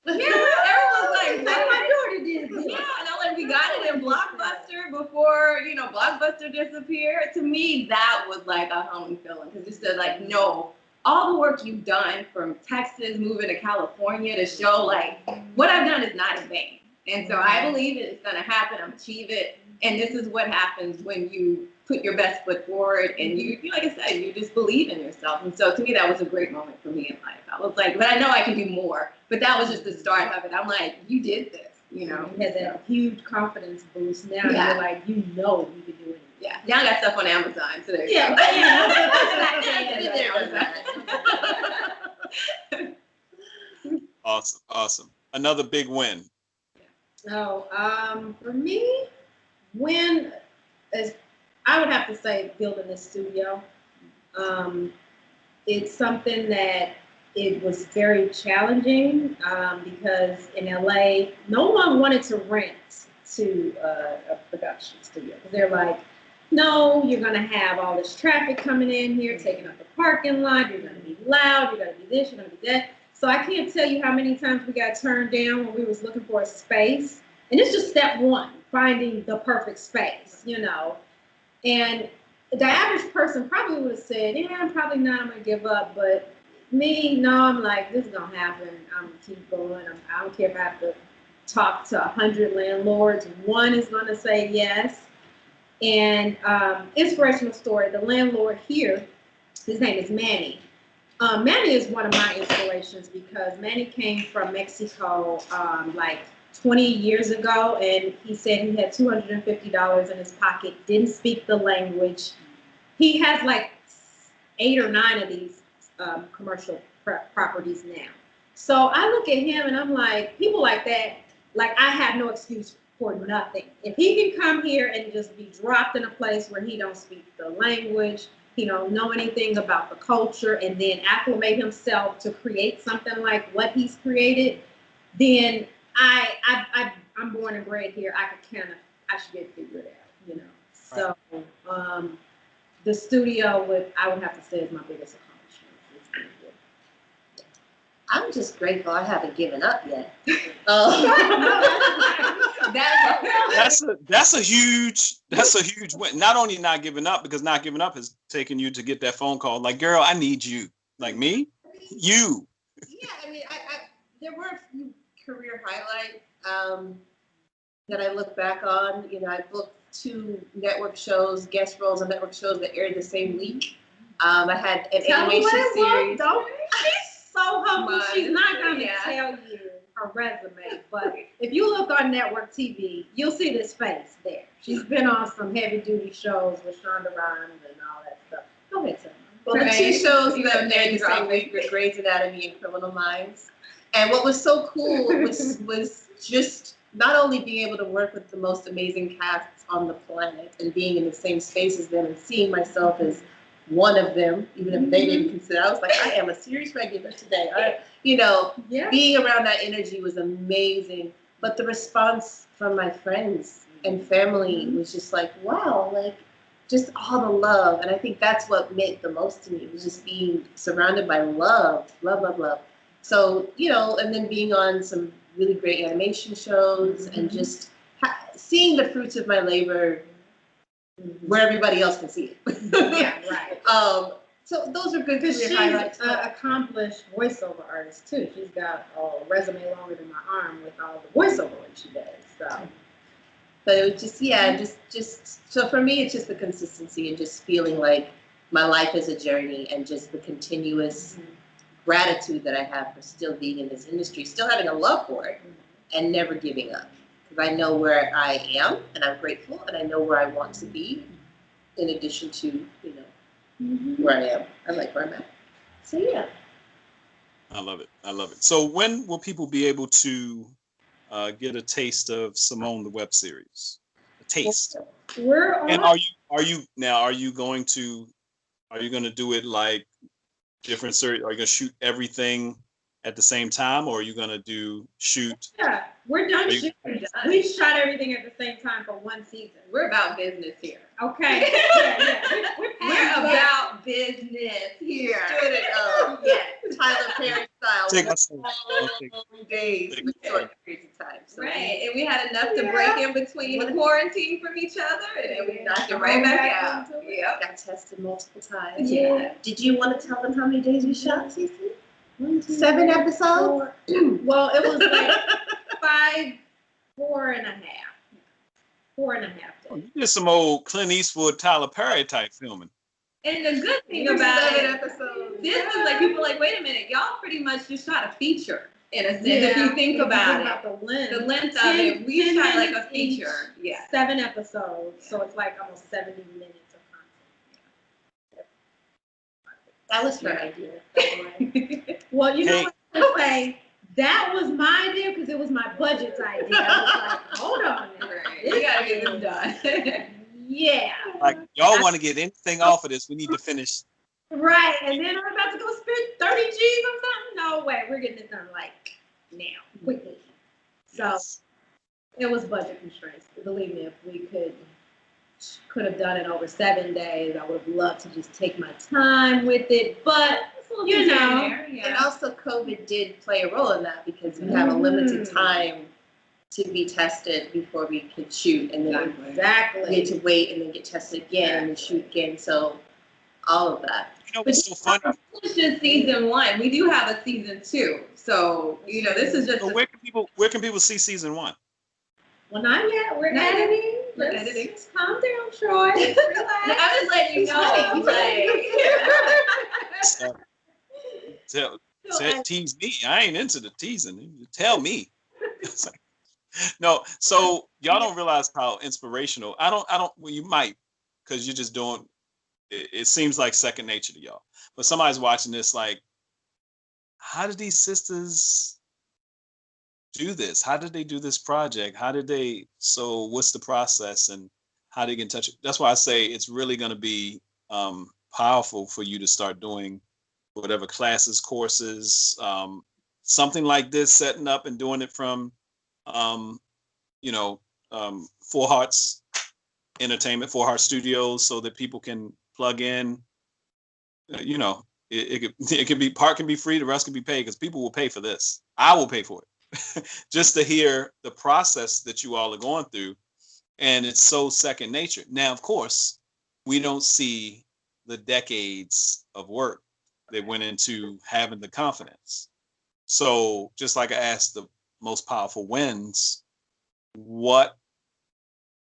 yeah, everyone's like, my daughter did. Yeah, and I'm like, we got it in Blockbuster before, Blockbuster disappeared. To me, that was, like, a humbling feeling. Because just to, like, know all the work you've done from Texas, moving to California to show, like, what I've done is not in vain. And so I believe it's going to happen. I'm achieve it. And this is what happens when you put your best foot forward and you, like I said, you just believe in yourself. And so to me, that was a great moment for me in life. I was like, but I know I can do more. But that was just the start of it. I'm like, you did this, You had that huge confidence boost. Now you're like, you can do it. Yeah, now I got stuff on Amazon. So yeah. Awesome. Another big win. So, for me, win is, I would have to say, building this studio. It's something that it was very challenging because in LA, no one wanted to rent to a production studio because they're like, no, you're going to have all this traffic coming in here, taking up the parking lot. You're going to be loud. You're going to be this. You're going to be that. So I can't tell you how many times we got turned down when we was looking for a space. And it's just step one, finding the perfect space, And the average person probably would have said, yeah, probably not. I'm going to give up. But me, no, I'm like, this is going to happen. I'm going to keep going. I don't care if I have to talk to 100 landlords. One is going to say yes. And inspirational story, the landlord here, his name is Manny. Manny is one of my inspirations because Manny came from Mexico like 20 years ago, and he said he had $250 in his pocket, didn't speak the language. He has like 8 or 9 of these commercial properties now. So I look at him and I'm like, people like that, like I have no excuse for nothing. If he can come here and just be dropped in a place where he don't speak the language, he don't know anything about the culture, and then acclimate himself to create something like what he's created, then I'm born and bred here. I should get it figured out, you know. So the studio I would have to say is my biggest accomplishment. I'm just grateful I haven't given up yet. That's a huge win. Not only not giving up, because not giving up has taken you to get that phone call like, girl, I need you. Like me? You. Yeah, I mean, there were a few career highlights that I look back on. You know, I booked 2 network shows, guest roles on network shows that aired the same week. I had an animation series. She's so humble. She's not going to tell you her resume, but if you look on network TV, you'll see this face there. She's been on some heavy duty shows with Shonda Rhimes and all that stuff. Go ahead, Simone. Well, the 2 shows that aired the same week were Grey's Anatomy and Criminal Minds. And what was so cool was just not only being able to work with the most amazing casts on the planet and being in the same space as them and seeing myself as one of them, even if they didn't consider. I was like, I am a series regular today. Being around that energy was amazing. But the response from my friends and family was just like, wow, like just all the love. And I think that's what meant the most to me, was just being surrounded by love. So, and then being on some really great animation shows and just seeing the fruits of my labor where everybody else can see it. Yeah, right. So those are good Because she's highlights. an accomplished voiceover artist too. She's got a resume longer than my arm with all the voiceover work she does. So, but it was just so for me, it's just the consistency and just feeling like my life is a journey, and just the continuous gratitude that I have for still being in this industry, still having a love for it, and never giving up. Because I know where I am, and I'm grateful, and I know where I want to be, in addition to, where I am. I like where I'm at. So, yeah. I love it. So when will people be able to get a taste of Symone the Web Series? A taste. We're on. And are you going to do it like different series? Are you going to shoot everything at the same time, or are you going to shoot? Yeah, we're done shooting. We shot everything at the same time for one season. We're about business here. Okay. We're about business here. Stood it up. Yeah, Tyler Perry style. Take us days, short periods of time. So right, and we had enough to break in between the quarantine from each other, and then we knocked it right back out. Yep. Got tested multiple times. Yeah. Did you want to tell them how many days we shot, CiCi? 7 episodes? Well, it was like 4.5 days. You did some old Clint Eastwood, Tyler Perry type filming. And the good thing about 7 it, episodes. this is like, people are like, wait a minute, y'all pretty much just shot a feature in a sense. If you think about it, the length of it, we shot like a feature. Yeah. 7 episodes, so it's like almost 70 minutes of content. That was her idea. Well, you know what I say? That was my idea because it was my budget's idea. I was like, hold on. We gotta get them done. Yeah. Like, y'all want to get anything off of this, we need to finish. Right. And then I'm about to go spend 30 G's on something. No way. We're getting this done like now, quickly. So it was budget constraints. Believe me, if we could have done it over 7 days, I would have loved to just take my time with it. But you know, and also COVID did play a role in that, because we have a limited time to be tested before we could shoot, and then we had to wait and then get tested again and then shoot again. So all of that. You know what's so funny? It's just season 1. We do have a season 2. So, this is just. So where can people see season 1? Well, not yet. We're editing. for editing. Calm down, Troy. Relax. I'm just letting you know. Tease me. I ain't into the teasing. Tell me. No, so y'all don't realize how inspirational. I don't. Well, you might, because you're just doing. It seems like second nature to y'all. But somebody's watching this, like, how did these sisters do this? How did they do this project? How did they? So, what's the process, and how do you get in touch? That's why I say it's really going to be powerful for you to start doing whatever classes, courses, something like this, setting up and doing it from, Four Hearts Entertainment, Four Heart Studios, so that people can plug in. It can be, part can be free, the rest can be paid, because people will pay for this. I will pay for it just to hear the process that you all are going through, and it's so second nature. Now, of course, we don't see the decades of work that went into having the confidence. So, just like I asked the most powerful wins,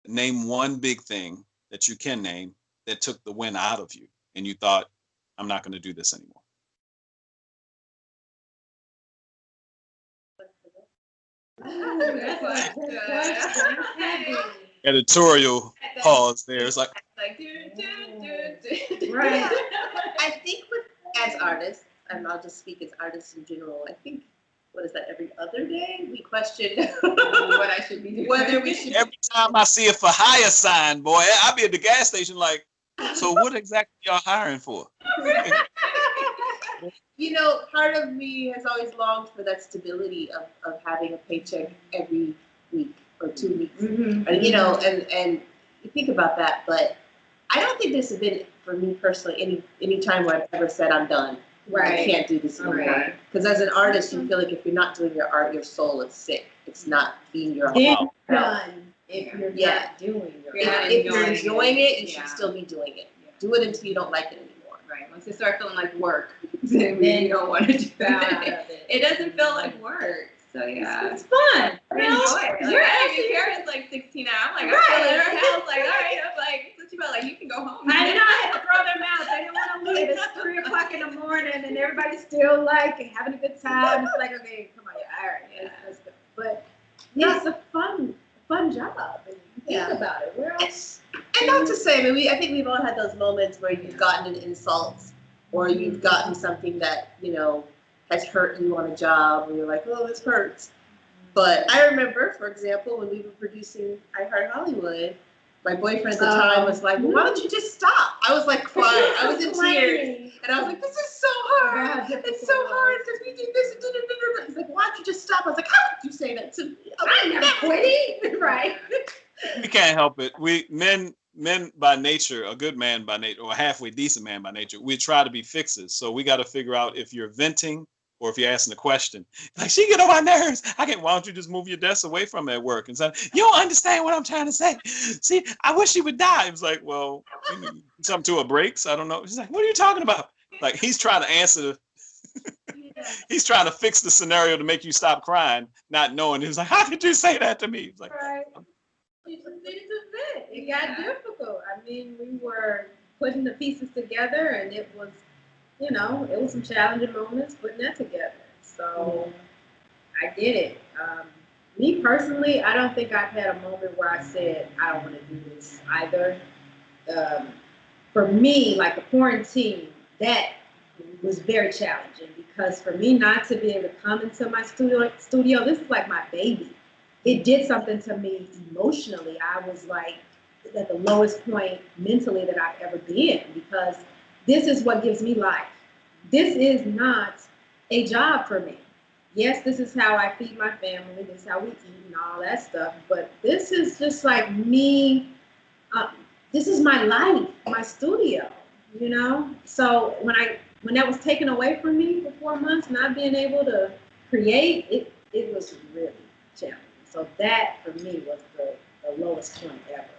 name one big thing that you can name that took the win out of you, and you thought, I'm not going to do this anymore. Editorial pause there. It's like right. I think as artists, and I'll just speak as artists in general, I think, what is that, every other day we question what I should be doing. Whether we should. Every time I see a for hire sign, boy, I'll be at the gas station like, so what exactly y'all hiring for? Part of me has always longed for that stability of having a paycheck every week or 2 weeks. Mm-hmm. And you think about that, but I don't think this has been, for me personally, any time where I've ever said I'm done. Right. I can't do this anymore. Because as an artist, you feel like if you're not doing your art, your soul is sick. It's not being your heart. Done. If you're not doing your art. If you're enjoying it, you should still be doing it. Yeah. Do it until you don't like it anymore. Right. Once it starts feeling like work, then you don't want to do that. It doesn't feel like work. So yeah, it's fun. I enjoy it. Your parents like 16 hours. I'm like, I'm in her house. Like, all right. I'm like, so she felt like you can go home. I know. I had to throw them out. They didn't want to leave. It's 3 o'clock in the morning, and everybody's still like having a good time. It's like, okay, come on, all right, let's go. But it's a fun job. And you think about it. Where else? And not to say, I think we've all had those moments where you've gotten an insult, or you've gotten something that has hurt you on a job, and you're like, oh, this hurts. But I remember, for example, when we were producing I Heart Hollywood, my boyfriend at the time was like, well, why don't you just stop? I was like crying. I was in tears. And I was like, this is so hard. It's so hard because we do this. He's like, why don't you just stop? I was like, how could you say that to me? I'm never quitting. Right. We can't help it. We men by nature, a good man by nature, or a halfway decent man by nature, we try to be fixers. So we got to figure out if you're venting or if you're asking a question. Like, she get on my nerves. Why don't you just move your desk away from her at work and say, you don't understand what I'm trying to say. See, I wish she would die. It was like, well, something to her breaks. I don't know. She's like, what are you talking about? Like, he's trying to answer he's trying to fix the scenario to make you stop crying, not knowing. He was like, how could you say that to me? It's like, right. You just needed to vent. It got difficult. I mean, we were putting the pieces together, and it was some challenging moments putting that together. So I did it. Me personally, I don't think I've had a moment where I said, I don't want to do this either. For me, like the quarantine, that was very challenging, because for me not to be able to come into my studio, this is like my baby. It did something to me emotionally. I was like at the lowest point mentally that I've ever been, because this is what gives me life. This is not a job for me. Yes, this is how I feed my family. This is how we eat and all that stuff. But this is just like me. This is my life, my studio, So when that was taken away from me for 4 months, not being able to create, it was really challenging. So that for me was the lowest point ever.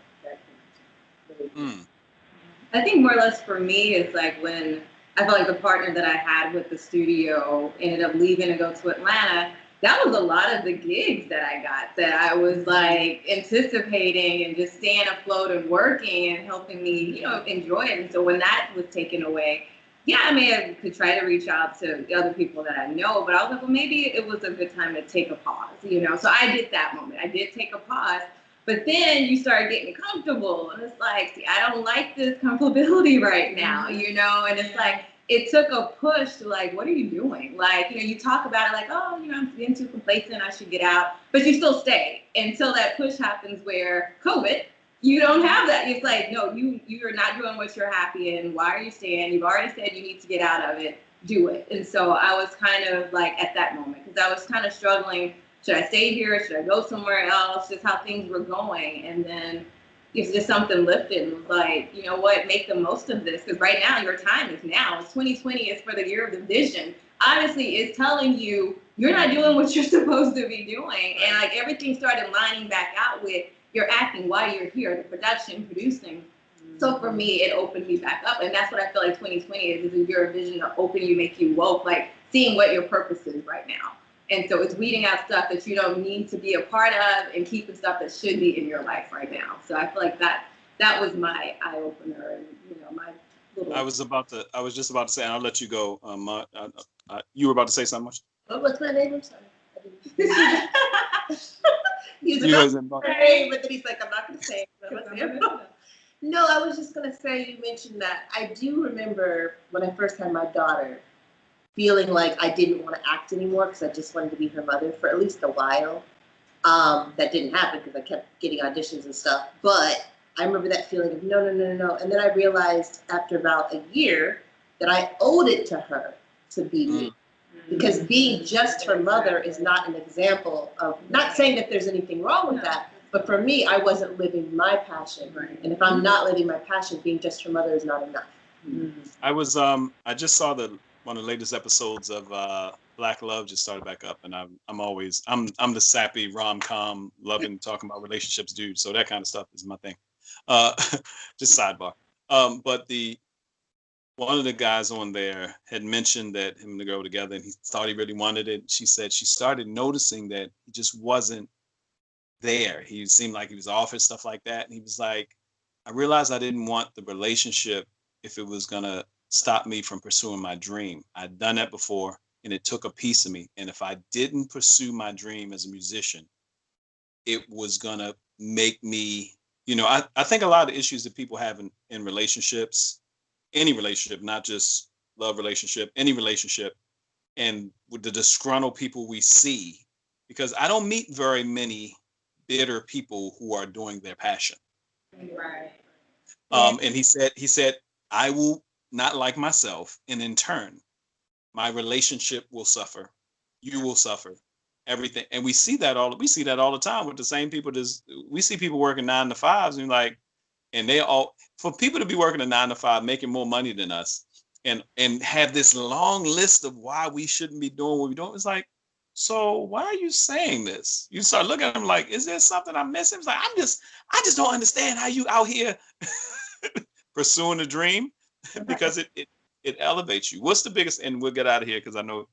I think more or less for me is like when I felt like the partner that I had with the studio ended up leaving to go to Atlanta. that was a lot of the gigs that I got that I was like anticipating and just staying afloat and working and helping me, you know, enjoy it. And so when that was taken away, yeah, I mean, I could try to reach out to other people that I know, but I was like, well, maybe it was a good time to take a pause, you know? So I did that moment. I did take a pause, but then you start getting comfortable and it's like, see, I don't like this comfortability right now, you know? And it's like, it took a push to like, what are you doing? Like, you know, you talk about it like, oh, you know, I'm getting too complacent, I should get out, but you still stay until that push happens where COVID, you don't have that. It's like, no, you're not doing what you're happy in. Why are you staying? You've already said you need to get out of it. Do it. And so I was kind of like at that moment because I was kind of struggling. Should I stay here? Should I go somewhere else? Just how things were going. And then it's just something lifted and was like, you know what, make the most of this. Because right now, your time is now. It's 2020. It's for the year of the vision. Honestly, it's telling you you're not doing what you're supposed to be doing. And like everything started lining back out with you're acting while you're here, the production, producing. So for me, it opened me back up. And that's what I feel like 2020 is a year of vision to open you, make you woke, like seeing what your purpose is right now. And so it's weeding out stuff that you don't need to be a part of and keeping stuff that should be in your life right now. So I feel like that was my eye opener and, you know, my little. I was just about to say, and I'll let you go. You were about to say something much? What's my name? I'm sorry. He's but then he's like, I'm not going to say it. No, I was just going to say, you mentioned that. I do remember when I first had my daughter, feeling like I didn't want to act anymore because I just wanted to be her mother for at least a while. That didn't happen because I kept getting auditions and stuff. But I remember that feeling of no. And then I realized after about a year that I owed it to her to be me. Because being just her mother is not an example of, not saying that there's anything wrong with that, but for me, I wasn't living my passion. Right. And if I'm not living my passion, being just her mother is not enough. I was, I just saw one of the latest episodes of Black Love just started back up, and I'm the sappy rom-com loving talking about relationships dude, so that kind of stuff is my thing. Just sidebar. But one of the guys on there had mentioned that him and the girl were together and he thought he really wanted it. She said she started noticing that he just wasn't there. He seemed like he was off and stuff like that. And he was like, I realized I didn't want the relationship if it was going to stop me from pursuing my dream. I'd done that before and it took a piece of me. And if I didn't pursue my dream as a musician, it was going to make me, you know, I think a lot of issues that people have in relationships, any relationship, not just love relationship, any relationship, and with the disgruntled people we see, because I don't meet very many bitter people who are doing their passion. Right. And he said, I will not like myself, and in turn, my relationship will suffer. You will suffer. Everything. And we see that all the time with the same people. We see people working 9 to 5s and like, and they all, for people to be working a 9 to 5, making more money than us, and have this long list of why we shouldn't be doing what we're doing. It's like, so why are you saying this? You start looking at them like, is there something I'm missing? It's like, I just don't understand how you out here pursuing a dream, because it elevates you. What's the biggest? And we'll get out of here because I know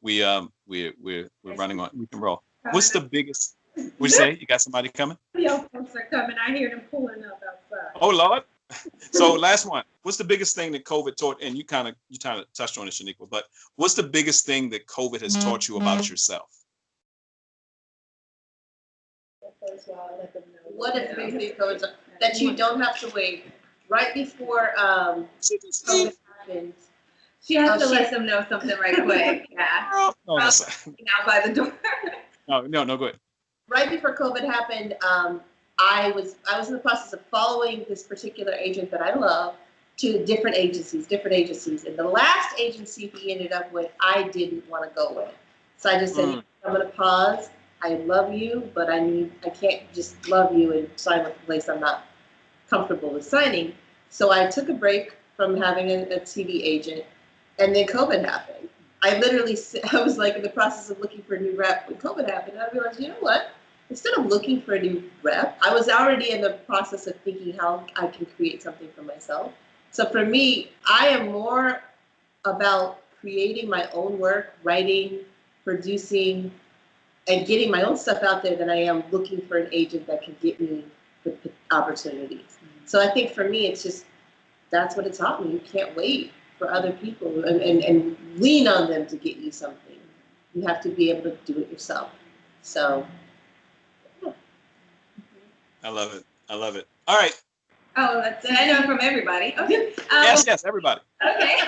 we're running on. We can roll. What's the biggest? What'd you say? You got somebody coming? Your folks are coming. I hear them pulling up outside. Oh Lord. So last one. What's the biggest thing that COVID taught? And you kind of touched on it, SHANEQUA. But what's the biggest thing that COVID has taught you about yourself? What is the biggest thing COVID taught? That you don't have to wait. Right before COVID happened. She has to let them know something right quick. Yeah. No, out by the door. No, go ahead. Right before COVID happened, I was in the process of following this particular agent that I love to different agencies. And the last agency he ended up with, I didn't want to go with. So I just said, I'm going to pause. I love you, but I can't just love you and sign with a place I'm not comfortable with signing. So I took a break from having a TV agent, and then COVID happened. I was like in the process of looking for a new rep when COVID happened. And I realized, you know what? Instead of looking for a new rep, I was already in the process of thinking how I can create something for myself. So for me, I am more about creating my own work, writing, producing and getting my own stuff out there than I am looking for an agent that can get me the opportunities. So I think for me, it's just, that's what it taught me. You can't wait for other people and lean on them to get you something. You have to be able to do it yourself. So, yeah. I love it. I love it. All right. Oh, that's I know from everybody. Okay. Yes, everybody. Okay.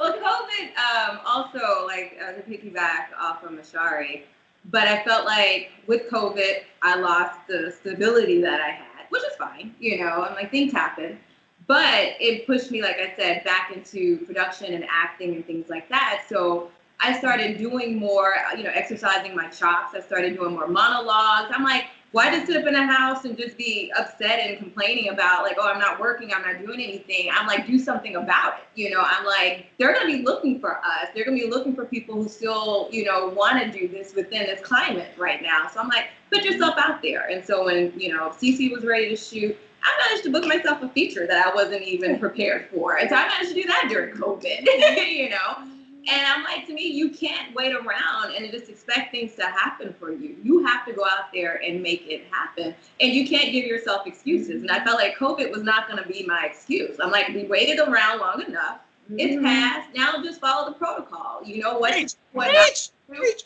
Well, COVID also, like, to piggyback off of MASHARI, but I felt like with COVID, I lost the stability that I had, which is fine, you know, and like things happen. But it pushed me, like I said, back into production and acting and things like that. So I started doing more, you know, exercising my chops. I started doing more monologues. I'm like, why just sit up in a house and just be upset and complaining about like, oh, I'm not working, I'm not doing anything. I'm like, do something about it. You know, I'm like, they're going to be looking for us. They're going to be looking for people who still, you know, want to do this within this climate right now. So I'm like, put yourself out there. And so when, you know, CiCi was ready to shoot, I managed to book myself a feature that I wasn't even prepared for. And so I managed to do that during COVID, you know. And I'm like, to me, you can't wait around and just expect things to happen for you. You have to go out there and make it happen. And you can't give yourself excuses. And I felt like COVID was not going to be my excuse. I'm like, we waited around long enough. It's passed. Now just follow the protocol. You know what? Preach.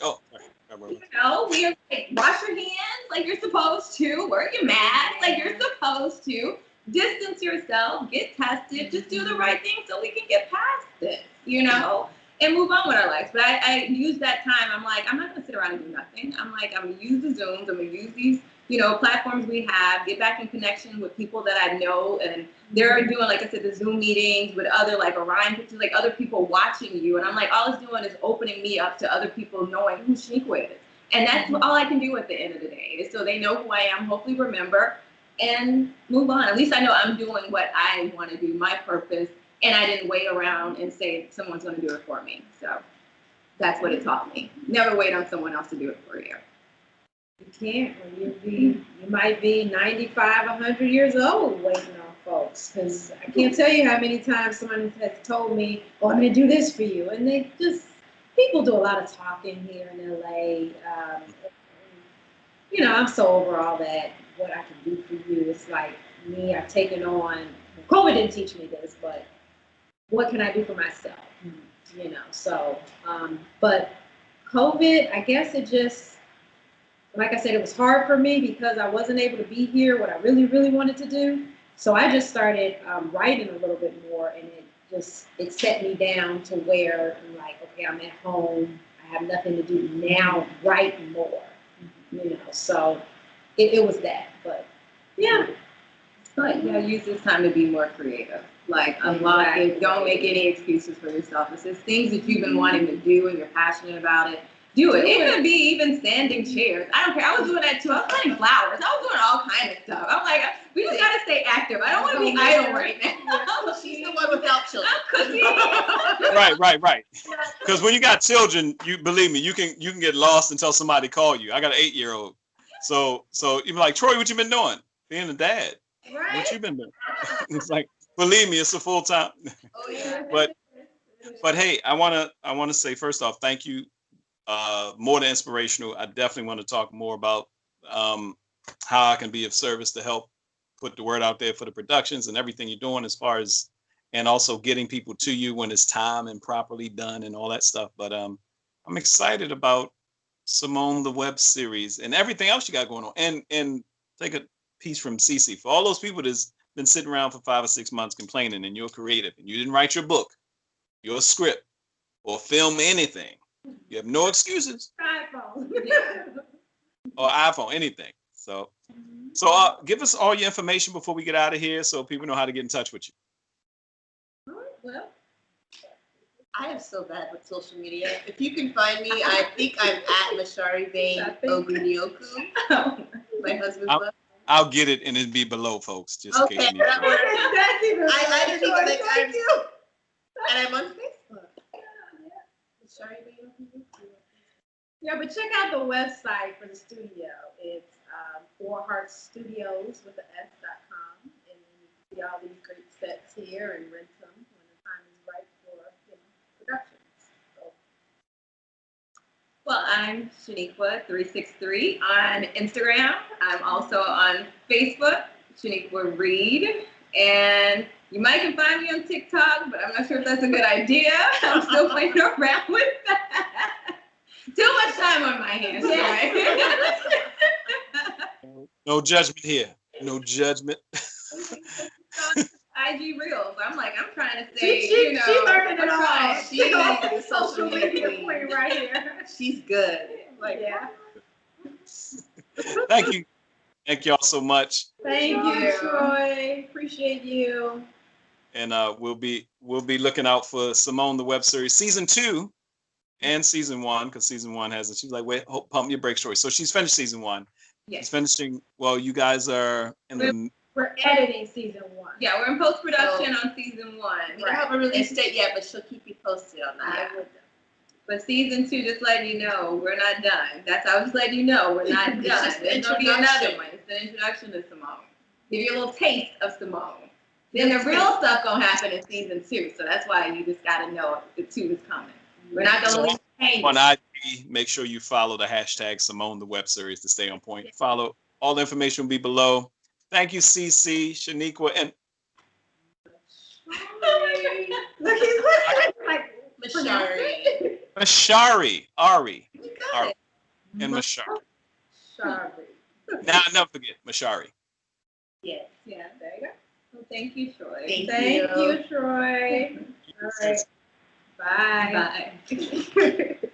Oh, sorry. You know, we are like, wash your hands like you're supposed to. Wear your mask like you're supposed to. Distance yourself. Get tested. Just do the right thing so we can get past this, you know? And move on with our lives. But I use that time. I'm like, I'm not going to sit around and do nothing. I'm like, I'm going to use the Zooms. I'm going to use these, you know, platforms we have, get back in connection with people that I know. And they're doing, like I said, the Zoom meetings with other, like, Orion pictures, like other people watching you. And I'm like, all it's doing is opening me up to other people knowing who SHANEQUA is. And that's all I can do at the end of the day. Is so they know who I am, hopefully remember, and move on. At least I know I'm doing what I want to do, my purpose. And I didn't wait around and say someone's going to do it for me. So that's what it taught me. Never wait on someone else to do it for you. You can't. You might be 95, 100 years old waiting on folks. Because I can't tell you how many times someone has told me, "Oh, I'm going to do this for you," and they just people do a lot of talking here in LA. You know, I'm so over all that. What I can do for you. It's like me. I've taken on. COVID didn't teach me this, but what can I do for myself? You know, so, but COVID, I guess it just, like I said, it was hard for me because I wasn't able to be here, what I really, really wanted to do. So I just started writing a little bit more, and it set me down to where I'm like, okay, I'm at home. I have nothing to do now, write more, you know, so it was that, but yeah. But yeah, use this time to be more creative. Like, unlock it. Don't make any excuses for yourself. It's just things that you've been wanting to do and you're passionate about it. Do it. It could be even sanding chairs. I don't care. I was doing that too. I was planting flowers. I was doing all kinds of stuff. I'm like, we just gotta stay active. I don't want to be idle right now. She's the one without children. I'm cooking. Right. Because when you got children, you believe me, you can get lost until somebody call you. I got an 8-year-old. So you're like, Troy, what you been doing? Being a dad. Right. What you been doing? It's like, believe me, it's a full time. Oh yeah. But hey, I wanna say first off, thank you. More than inspirational. I definitely want to talk more about how I can be of service to help put the word out there for the productions and everything you're doing as far as, and also getting people to you when it's time and properly done and all that stuff. But I'm excited about Symone the Web Series and everything else you got going on. And take a piece from CiCi. For all those people that's been sitting around for 5 or 6 months complaining and you're creative and you didn't write your book, your script, or film anything, you have no excuses. iPhone. Or iPhone, anything. So give us all your information before we get out of here so people know how to get in touch with you. All right, well. I am so bad with social media. If you can find me, I think I'm at MASHARI BAIN OGUNYOKU. My husband's book. I'll get it and it'll be below, folks, just in case you need it. That's even I think like thank you. And I'm on Facebook. MASHARI BAIN OGUNYOKU. Yeah, but check out the website for the studio. It's fourheartsstudios with the S.com, and you can see all these great sets here and rent them when the time is right for productions. So. Well, I'm SHANEQUA363 on Instagram. I'm also on Facebook, Shaniqua Reed. And you might can find me on TikTok, but I'm not sure if that's a good idea. I'm still playing around with that. Too much time on my hands. No judgment here. No judgment. IG Reels. I'm trying to say, She learning it all. Trying. She's the social media queen right here. She's good. Yeah. Thank you. Thank y'all so much. Thank you, Troy. Appreciate you. And we'll be looking out for Simone the Web Series season 2 and season 1, because season 1 has it. She's like, wait, pump your brakes, Troy. So she's finished season 1. Yes. She's finishing. Well, you guys are in the. We're editing season 1. Yeah, we're in post-production on season 1. We don't have a release date yet, but she'll keep you posted on that. Yeah. But season 2, just letting you know, we're not done. I was just letting you know, we're not done. Just There's gonna be another one. It's an introduction to Simone. Give you a little taste of Simone. Then the real stuff gonna happen in season 2. So that's why you just gotta know the 2 is coming. We're not gonna leave hanging. On IG, make sure you follow the hashtag Simone the Web Series to stay on point. Follow. All the information will be below. Thank you, CiCi, Shaniqua, and Look, he's looking like MASHARI. MASHARI, Ari, You got it. and MASHARI. Shari. Now, never forget MASHARI. Yes. Yeah, there you go. Well, thank you, Troy. Thank you, Troy. All right. Bye. Bye.